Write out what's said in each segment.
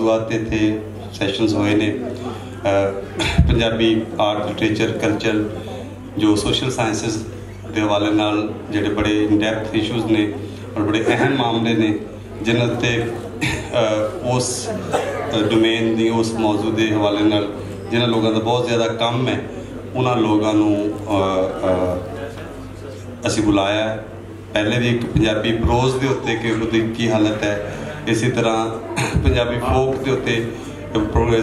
ਵੱਧ इत्थे सैशनस होए ने पंजाबी आर्ट लिटरेचर कल्चर जो सोशल साइंसिस के हवाले नाल जिहड़े बड़े इन डेप्थ इशूज़ ने और बड़े अहम मामले ने जिन्हां ते उस डोमेन दी उस मौजू के हवाले नाल जिन्हां लोगों का बहुत ज़्यादा कम है उन्हां लोगों असीं बुलाया। पहले भी एक पंजाबी प्रोज के उत्ते कि उहदी की हालत है, इसी तरह पंजाबी फोक के उत्ते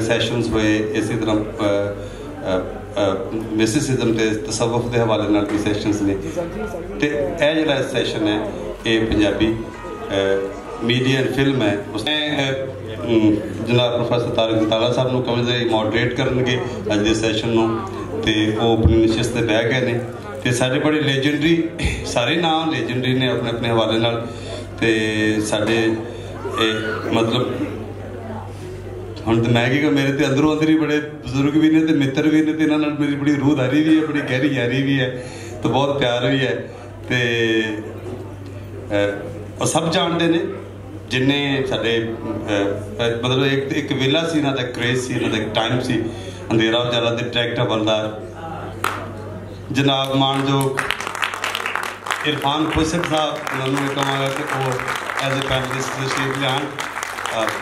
सैशनस हुए, इसी तरह मिसिसिज्म के तसव्वुफ के हवाले नाल भी सैशनस ने। तो यह जिहड़ा सैशन है ये पंजाबी मीडिया एंड फिल्म है। उसने जनाब प्रोफैसर तारक दताला साहब को कमजदे मॉडरेट करनगे अज के सैशन में, तो वो अपनी निश्चित से बह गए हैं। तो साढ़े बड़े लेजेंडरी सारे नाम लेजेंडरी ने अपने अपने हवाले नाल, ते साढ़े मतलब हुण तो मैं कि मेरे तो अंदरों अंदर ही बड़े बजुर्ग भी ने, मित्र भी ने, इन्हां नाल मेरी बड़ी रूहदारी भी है, बड़ी गहरी यारी भी है, तो बहुत प्यार भी है। तो सब जानते हैं जिन्हें साढ़े मतलब एक वेला सी, इन्हां दा क्रेज सी, इन्हां दा एक टाइम सी, अंधेरा उजाला ते डायरेक्टर हवलदार जनाब मानयोग इरफान खुर्शीद साहब, उन्होंने कहांगा कि वो एज ए पैनलिस्ट तशरीफ लियान।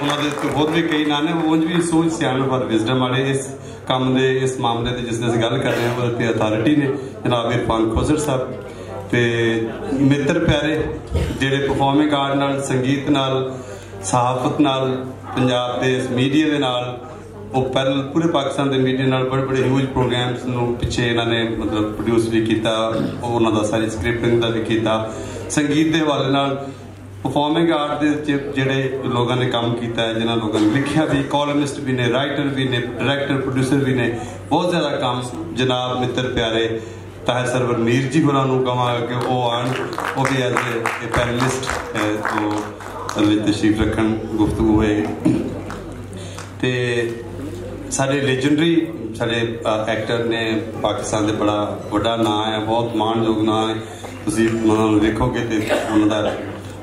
उन्होंने होर भी कई नाम ने, उंज भी सोच सियाणप और विजडम वाले इस काम दे इस मामले की जिसने गल कर रहे हैं वो अथॉरिटी ने जनाब इरफान खुर्शीद साहब। तो मित्र प्यारे जिहड़े परफॉर्मिंग आर्ट नाल, संगीत नाल, सहाफत नाल, पंजाब के मीडिया के नाल, वो पैरल पूरे पाकिस्तान के मीडिया नाल बड़े बड़े ह्यूज प्रोग्राम्स नूं पिछे इन्होंने मतलब प्रोड्यूस भी किया, उन्हों का सारी स्क्रिप्टिंग का भी किया, संगीत के हवाले नाल परफॉर्मिंग आर्ट के जिहड़े लोगों ने काम किया है, जिन्होंने लोगों ने लिखा भी, कॉलमिस्ट भी ने, राइटर भी ने, डायरेक्टर प्रोड्यूसर भी ने, बहुत ज़्यादा काम जनाब मित्र प्यारे ताहिर सरवर मीर जी होरां नूं कहांगा कि वो आन, वो भी एज ए पैनलिस्ट तो तशरीफ रखन गुफ्तगू होए। तो साढ़े लेजेंडरी साढ़े एक्टर ने पाकिस्तान के बड़ा बड़ा नाम है, बहुत माणयोग नाम है, तुसीं उन्होंने देखोगे तो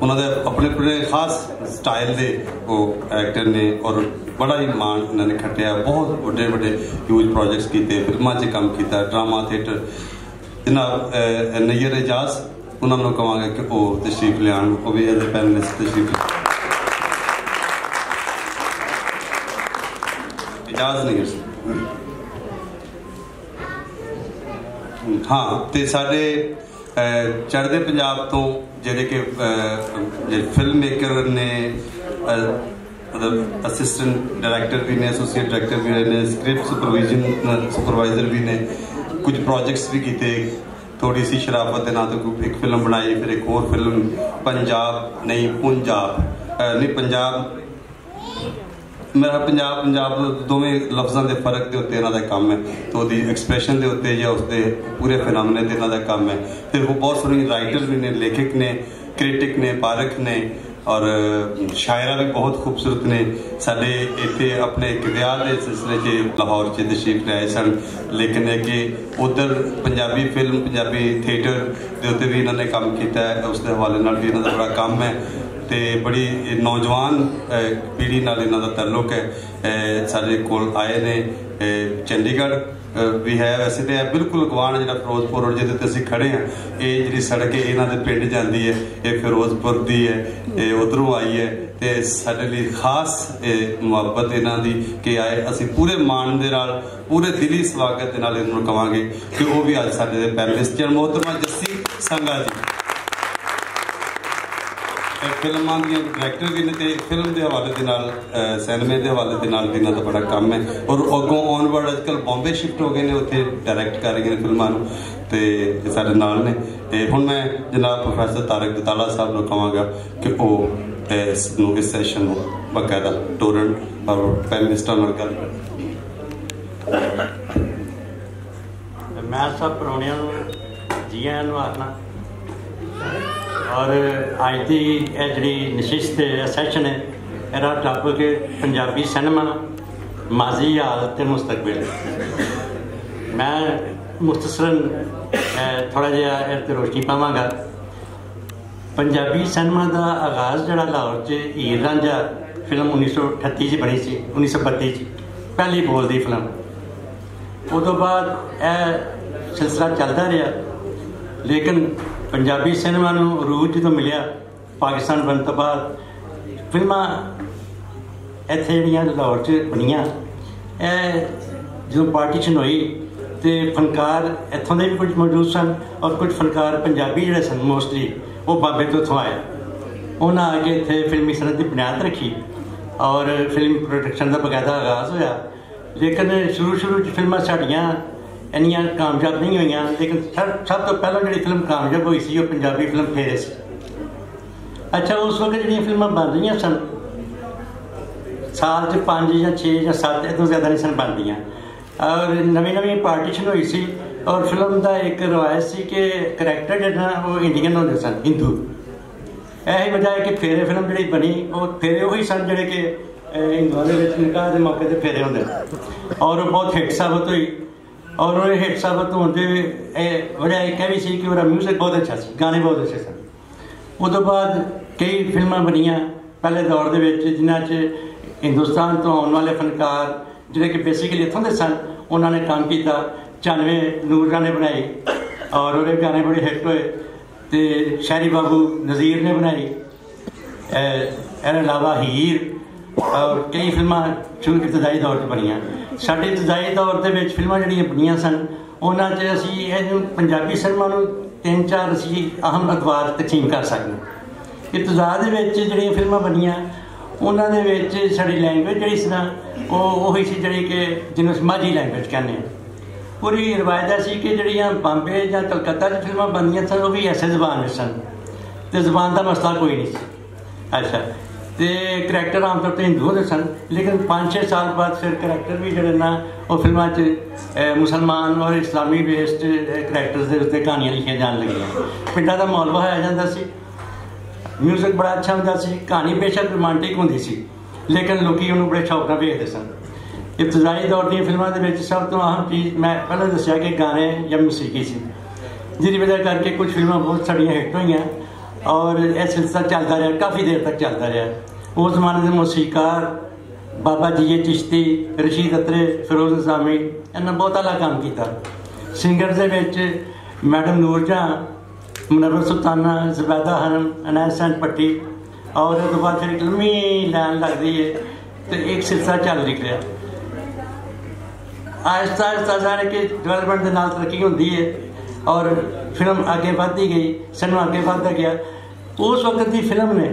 उन्होंने अपने अपने खास स्टाइल के वो एक्टर ने और बड़ा ही मान उन्होंने खटिया, बहुत बड़े बड़े ह्यूज प्रोजेक्ट्स किए, फिल्मों से काम किया, ड्रामा थिएटर। जनाब नैयर एजाज उन्होंने कहांगा कि वो तशरीफ लियान, वो भी एज ए पैनलिस्ट तशरीफ इजाज नहीं। हाँ, तो साढ़े चढ़ते पंजाब तो जिहड़े कि फिल्म मेकर ने, मतलब असिस्टेंट डायरेक्टर भी ने, एसोसीएट डायरेक्टर भी ने, स्क्रिप्ट सुपरवाइजर भी ने, कुछ प्रोजेक्ट्स भी किए, थोड़ी सी शराफत के ना तो एक फिल्म बनाई, फिर एक और फिल्म पंजाब नहीं पंजाब मेरा पंजाब दोवें लफ्ज़ों के फर्क के उत्ते इन्हां दा काम है, तो उसकी एक्सप्रैशन के उत्ते या उसके पूरे फिनोमिने ते इन्हां दा काम है। फिर वो बहुत सारे राइटर भी ने, लेखक ने, क्रिटिक ने, पारख ने और शायरा भी बहुत खूबसूरत ने। साडे इत्थे अपने एक विआह के सिलसिले च लाहौर च तशरीफ लाए सन, लेकिन है कि उधर पंजाबी फिल्म पंजाबी थिएटर के उत्ते भी इन्होंने काम किया है, उसके हवाले नाल भी इन्हां दा बड़ा काम है। तो बड़ी नौजवान पीढ़ी नाल इन्हां दा ताल्लुक है। साडे कोल आए ने चंडीगढ़ भी है, वैसे तो बिल्कुल अगवान जो फिरोजपुर रोड जिहदे ते असीं खड़े हैं, ये जी सड़क इन्हां दे पिंड जाती है, ये फिरोजपुर दी है, ये उधरों आई है। तो साडे लई खास मुहब्बत इन्हां दी कि आए, असीं पूरे मान दे नाल पूरे दिली स्वागत दे नाल इन्हां नूं कहांगे कि वो भी अज साडे दे पैनलिस्ट हैं। मोहतरमा जस्सी संघा जी फिल्मां दी डायरेक्टर भी ने, ते फिल्म के हवाले के नाल सिनेमे के हवाले के नाल भी इन्हां दा बड़ा काम है। और अगों ऑनवर्ड अजकल बॉम्बे शिफ्ट हो गए ने, उत्थे डायरेक्ट कर रहे हैं फिल्मां नूं, ते साडे नाल ने। ते हुण मैं जनाब प्रोफैसर तारक दताला साहब नूं कहांगा कि वो इस सैशन नूं बाकायदा टोरन और पैनलिस्टां नाल गल करें। मैं सब परौणियां नूं जी आइयां नूं आखना, और अज की जी नशिस्त सैशन है, यदा टॉपिक है पंजाबी सिनेमा माजी हाल ते मुस्तकबिल। मैं मुख्तसरन थोड़ा जिहा इस रोशनी पावांगा। पंजाबी सिनेमा का आगाज़ जिहड़ा लाहौर च हीर रांझा फिल्म 1938 बनी सी, 1932 पहली बोलती फिल्म। उस बाद यह सिलसिला चलता रहा, लेकिन पंजाबी सिनेमा नूं अरूज जो मिलिया पाकिस्तान बनने तो बाद, फिल्मां इत्थे जिहड़ियां लाहौर च बनियां, जो पार्टीशन हुई तो फनकार इत्थों के भी कुछ मौजूद सन और कुछ फनकार पंजाबी जिहड़े सन मोस्टली वो बाबे तो इत्थों आए। उन्हें आके इत्थे फिल्मी सनत की बुनियाद रखी और फिल्म प्रोडक्शन का बकायदा आगाज़ होया। लेकिन शुरू फिल्मां साड़ियां इन्नियां कामयाब नहीं हुई, लेकिन सब तो पहला जी फिल्म कामयाब हुई सी वो पंजाबी फिल्म फेरे सी। अच्छा, उस वक्त जी फिल्मां बन रही सन साल च 5 या 6 या 7 इतों ज़्यादा नहीं सन बनदियां, और नवी पार्टीशन हुई सी और फिल्म का एक रवायत सी कि करैक्टर जो ना वो इंडियन होंदे सन, हिंदू। यही वजह है कि फेरे फिल्म जी बनी वो फेरे वही सन जोड़े कि हिंदुओं के निकाह के मौके पर फेरे होंगे, और बहुत हिट साबित हुई। और वो हिट साबित होने वजह एक भी सी कि उसका म्यूजिक बहुत अच्छा सी, गाने बहुत अच्छे सन। उस तो बाद कई फिल्मां बनियां पहले दौर के जिन्होंने हिंदुस्तान तो आने वाले फनकार जोड़े कि बेसिकली इतों के सन, उन्होंने काम किया। 94 नूर गाने बनाई और वो गाने बड़े हिट हुए। तो शहरी बाबू नज़ीर ने बनाई, अलावा हीर और कई फिल्मां शुरू इब्तदाई दौर बनियां। साडे इब्तदाई दौर के फिल्मां जिहड़ियां बनियां सन उन्होंने असीं पंजाबी सिनेमा नूं 3-4 असीं अहम अदवार तकसीम कर सकते। इब्तदा जिहड़ियां फिल्मां बनियां उन्होंने साड़ी लैंगुएज जी सी ना वो सी जी कि जिन्होंने माझी लैंगुएज कहने। पूरी रवायत ऐसी कि जड़ियाँ बॉम्बे या कलकत्ता च फिल्मां बनदियां सन वो भी ऐसे जबान में सन, तो जबान का मसला कोई नहीं सी। अच्छा, तो करैक्टर आमतौर पर हिंदू होते सन, लेकिन 5-6 साल बाद फिर करैक्टर भी जोड़े ना वो फिल्मां च मुसलमान और इस्लामी बेस्ड करैक्टर्स के उत्ते कहानियां लिखियां जान लगियां। पिंडां दा माहौल बहाया जाता सी, म्यूजिक बड़ा अच्छा होंदा सी, कहानी बेशक रोमांटिक होंदी सी, लेकिन लोग उन्होंने बड़े शौक नाल वेखदे सन। इब्तदाई दौर दी फिल्मां दे विच सब तो अहम चीज़ मैं पहले दस्सिया कि गाने या मौसीकी सी, जिसकी वजह करके कुछ फिल्मां बहुत साड़ियां हिट हुई और यह सिलसिला चलता रहा, काफ़ी देर तक चलता रहा। उस जमाने के मौसीकार बाबा जी चिश्ती, रशीद अत्रे, फिरोज निज़ामी इन्होंने बहुत आला काम किया। सिंगर के मैडम नूरजहां, मुनव्वर सुल्ताना, ज़ुबैदा खानम, अनैस हुसैन पट्टी, और उसके बाद फिर एक लम्मी लाइन लगती है तो एक सिलसिला चल निकलिया। आहिस्ता आहिस्ता सारे के डेवलपमेंट के नाल तरक्की होती है और फिल्म आगे बढ़ती गई, सिनेमा आगे बढ़ता गया। उस वक्त की फिल्म ने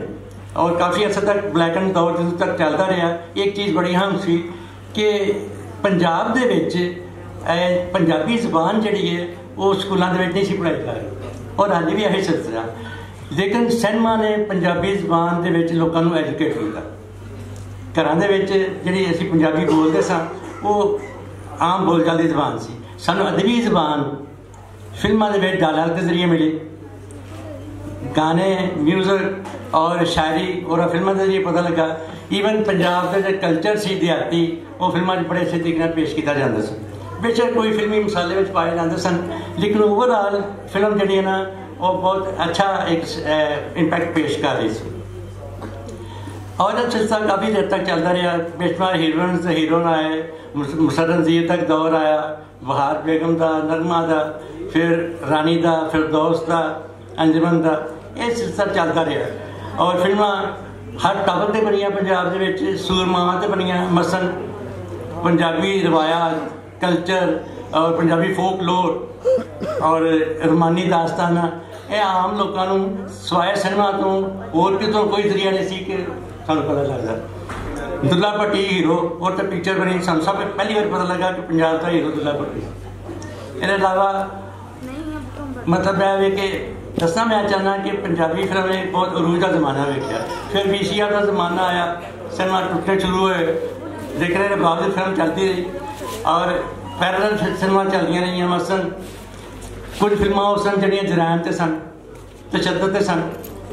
और काफ़ी अर्से तक ब्लैक एंड दौर जो तक चलता रहा। एक चीज़ बड़ी अहम सी कि पंजाब दे विच पंजाबी जबान जिहड़ी है वो स्कूलों के नहीं सी पढ़ाई जा रही और अज भी यही सिलसिला, लेकिन सिनेमा ने पंजाबी जबान के विच लोगों को एजुकेट किया। घरों के विच जिहड़ी असीं पंजाबी बोलते सां वो आम बोलचाल की जबान सी। सानूं अदबी जबान फिल्मां दे विच डायलॉग के जरिए मिली, गाने, म्यूजिक और शायरी और फिल्मों के जरिए पता लगा। ईवन पंजाब का जो कल्चर सी देहाती वो फिल्मों बड़े अच्छे तरीके पेश किया जाता सी। बेशक कोई फिल्मी मसाले में पाए जाते सन, लेकिन ओवरऑल फिल्म जी ना वो बहुत अच्छा एक इंपैक्ट पेश कर रही थी। और जब सिलसिला काफ़ी देर तक चलता रहा, बेशुमार हीरोइन से हीरोइन आए, मुसर्रत नज़ीर तक दौर आया, बहार बेगम का, नगमा का, फिर रानी का, फिरदौस का, अंजुमन का, यह सिलसिला चलता रहा। और फिल्मां हर टॉपिक पर बनिया पंजाब के सूरमावां ते बनिया, मसन पंजाबी रवायात, कल्चर और पंजाबी फोक लोर और रुमानी दास्ताना, ये आम लोगों को सवाए सिनेमा तो होर कितों कोई जरिया नहीं सी कि सानू पता लगता। दुल्ला भट्टी हीरो और तो पिक्चर बनी, सानू सब पहली बार पता लगा कि पंजाब का हीरो दुल्ला भट्टी। इसके अलावा मतलब है कि दसना मैं चाहना कि पंजाबी फिल्म ने बहुत अरूज का जमाना वेख्या, फिर VCR का जमाना आया, सिनेमा टुटने शुरू हुए, लेकिन इसके बावजूद फिल्म चलती रही और पैरेलल फिल्मां चलदियां रहियां। मसलन कुछ फिल्मां उस सन जिहड़ियां जराइम ते सन, तशद्दुद ते सन,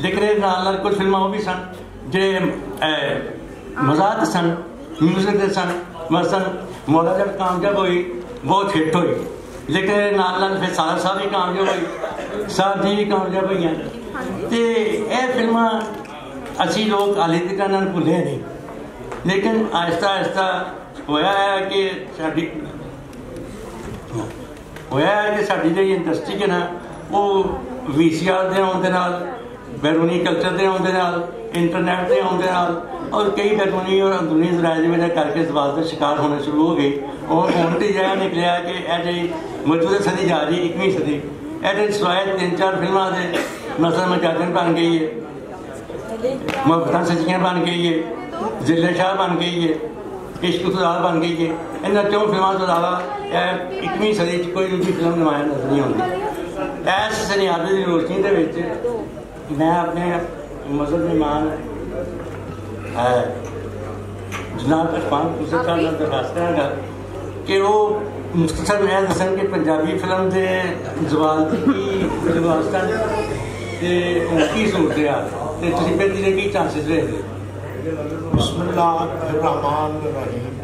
लेकिन इहदे नाल कुछ फिल्मां वो भी सन जिहड़े मज़ाक सन, म्यूजिक दे सन। मसलन मौला जब कामयाब हुई, बहुत हिट हुई, लेकिन नाल फिर सारा साहब भी कामयाब हुई, साहब जी भी कामयाब हुई। तो यह फिल्मां असी लोग हाले तक भुले नहीं, लेकिन आहिस्ता आहिस्ता होया है कि साडी जी इंडस्ट्री है ना वो VCR के आने बैरूनी कल्चर के आने इंटरनेट के आने और कई बैरूनी और अंदरूनी जराए की वजह करके सवाल का शिकार होने शुरू हो गए। और हम तो यह निकलिया कि यह मौजूदा सदी जा रही 21वीं सदी ये सिवाय 3-4 फिल्मों के नसल मजादन बन गई है, मुहब्बतां सच्चियां बन गई है, जिले शाह बन गई है, इश्क खुदा बन गई है। इन 4 फिल्मों के अलावा 21वीं सदी कोई दूसरी फिल्म नुमाया नजर नहीं आती। इस सनियादे की रोशनी के मैं अपने मजहब मेहमान जनाब इरफान खुसर साहब ने दरखास्त करांगा कि वो मुख्तसर मैं दसन कि पंजाबी फिल्म के जवाल की वास्ता की सूरत है तो फिर की चांसिस रहे। बिस्मिल्लाहिर्रहमानिर्रहीम।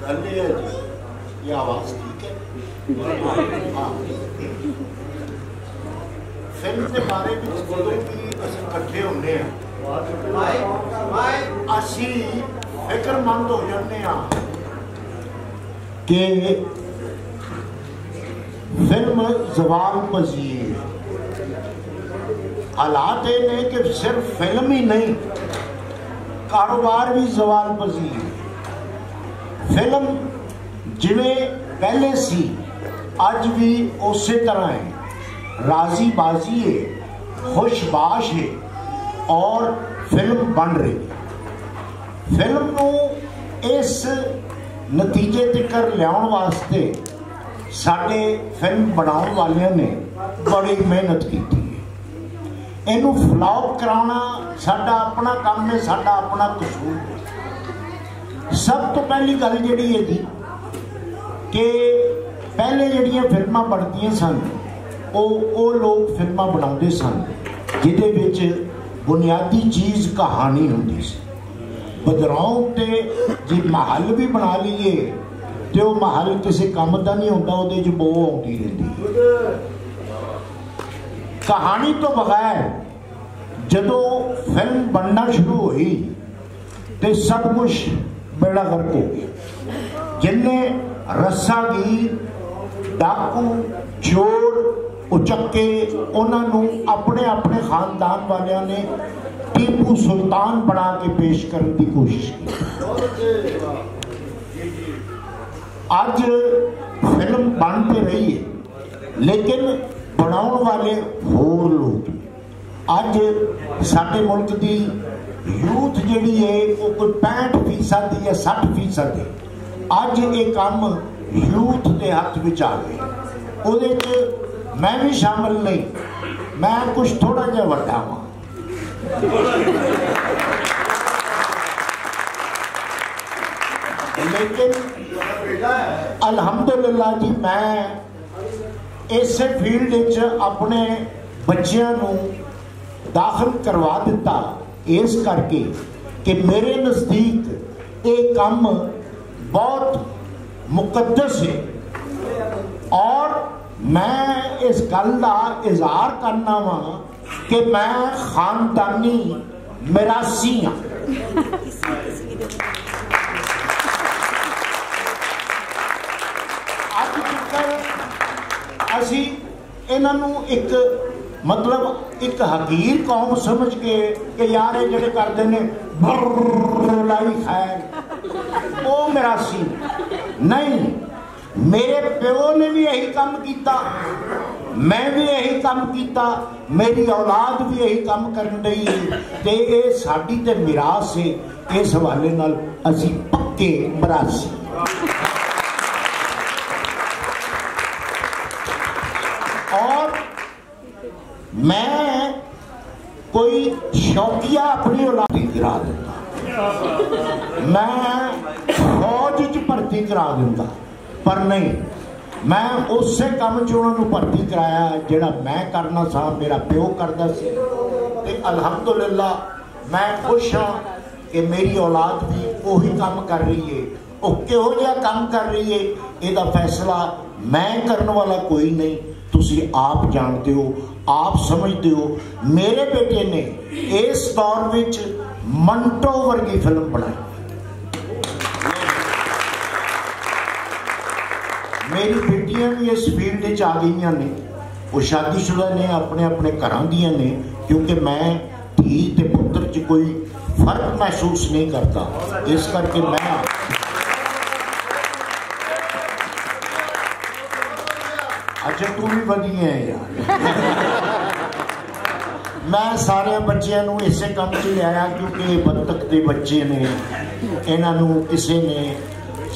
गल ये है जी, ये आवाज़ ठीक है? हाँ। फिल्म के बारे में जो भी असीं इकट्ठे होंगे असीं फिक्रमंद हो जाते हैं कि फिल्म ज़वाल पजीर। हालात ये ने कि सिर्फ फिल्म ही नहीं, कारोबार भी ज़वाल पजीर। फिल्म जिवें पहले सी अज भी उस तरह है, राजी बाजी है, खुशबाश है और फिल्म बन रही है। फिल्म को इस नतीजे तक लियाउण वास्ते साडे फिल्म बनाउण वालियां ने बड़ी मेहनत की है। इनू फ्लॉप कराना साडा अपना काम है, साडा अपना कसूर है। सब तो पहली गल जिहड़ी है जी कि पहले जिहड़ियां फिल्मां बनदियां सन वो लोग फिल्मां बनाउंदे सन जिहदे विच बुनियादी चीज़ कहानी हुंदी सी। बदराओं ते जे महल भी बना लीए तो वह महल किसी काम का नहीं होता, वो बो आती रहती। कहानी तो बगैर जदों फिल्म बनना शुरू हुई तो सब कुछ बेड़ा गर्क हो गया। जिन्ने रस्सागीर, डाकू, चोर, उचक्के उन्होंने अपने अपने खानदान वालिया ने टीपू सुल्तान बना के पेश करने की कोशिश की। आज फिल्म बन तो रही है लेकिन बनाने वाले होर लोग। अज साडे मुल्क की यूथ जिहड़ी है वो कोई 65% या 60% है। अज ये काम यूथ के हथ में आ गए। उहदे मैं भी शामिल नहीं, मैं कुछ थोड़ा जिहा वड्डा हाँ। लेकिन अल्हम्दुलिल्लाह जी मैं इस फील्ड अपने बच्चों को दाखिल करवा दिता इस करके कि मेरे नज़दीक ये काम बहुत मुकद्दस है और मैं इस गल का इजहार करना वा कि मैं खानदानी मिरासी हाँ। अज तक असी इन्हों एक मतलब एक हकीर कौम समझ के कि यार ये जिहड़े करते हैं लाई खैर वो मिरासी नहीं। मेरे प्यो ने भी यही काम किया, मैं भी यही काम किया, मेरी औलाद भी यही काम कर रही है तो ये साडी ते मिरास है। इस हवाले नाल असी पक्के मरासी। और मैं कोई शौकिया अपनी औलाद करा दिता, मैं फौज च भर्ती करा दिता, पर नहीं मैं उस काम च उन्होंने भर्ती कराया जिहड़ा मैं करना सा, मेरा प्यो करता सी। ते अल्हम्दुलिल्लाह मैं खुश हाँ कि मेरी औलाद भी वही काम कर रही है। वो किहो जिहा काम कर रही है, इसका फैसला मैं करने वाला कोई नहीं, तुसी आप जानते हो, आप समझते हो। मेरे बेटे ने इस दौर विच मंटो वर्गी फिल्म बनाई। मेरी बेटियां भी इस फील्ड आ गई ने, वो शादीशुदा ने, अपने अपने घरों दियां ने, क्योंकि मैं धी ते पुत्र च कोई फर्क महसूस नहीं करता। इस करके मैं अच्छा तू भी वधिया है यार। मैं सारे बच्चों को इसे काम च लिया क्योंकि बतख के बच्चे ने, इन्हों किसी ने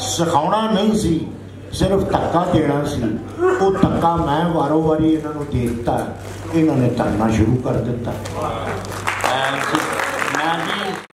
सिखाना नहीं सी, सिर्फ धक्का देना सी। वो धक्का मैं वारों वारी इन्होंने दे दिता, इन्होंने तरना शुरू कर दिता।